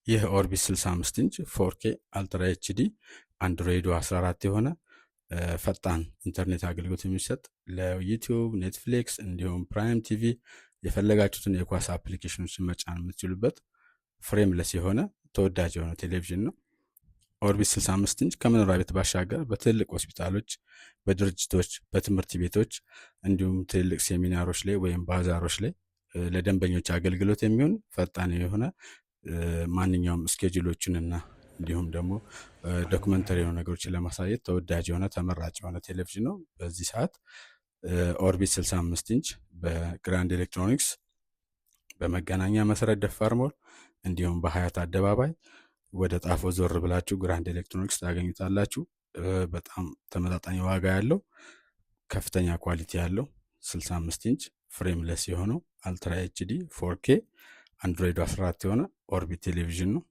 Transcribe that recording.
ይህ ኦርቢት 65 ኢንች 4K አልትራ ኤችዲ አንድሮይዱ 14 የሆነ ፈጣን ኢንተርኔት አገልግሎት የሚሰጥ ለዩቲዩብ፣ ኔትፍሊክስ እንዲሁም ፕራይም ቲቪ የፈለጋችሁትን የኳስ አፕሊኬሽኖችን መጫን የምትችሉበት ፍሬምለስ የሆነ ተወዳጅ የሆነ ቴሌቪዥን ነው። ኦርቢት 65 ኢንች ከመኖሪያ ቤት ባሻገር በትልቅ ሆስፒታሎች፣ በድርጅቶች፣ በትምህርት ቤቶች እንዲሁም ትልቅ ሴሚናሮች ላይ ወይም ባዛሮች ላይ ለደንበኞች አገልግሎት የሚሆን ፈጣን የሆነ ማንኛውም ስኬጁሎችን እና እንዲሁም ደግሞ ዶክመንተሪ የሆኑ ነገሮችን ለማሳየት ተወዳጅ የሆነ ተመራጭ የሆነ ቴሌቪዥን ነው። በዚህ ሰዓት ኦርቢት 65 ኢንች በግራንድ ኤሌክትሮኒክስ በመገናኛ መሰረት ደፋር ሞል እንዲሁም በሀያት አደባባይ ወደ ጣፎ ዞር ብላችሁ ግራንድ ኤሌክትሮኒክስ ታገኙታላችሁ። በጣም ተመጣጣኝ ዋጋ ያለው ከፍተኛ ኳሊቲ ያለው 65 ኢንች ፍሬምለስ የሆነው አልትራ ኤችዲ 4K አንድሮይድ 14 የሆነ ኦርቢት ቴሌቪዥን ነው።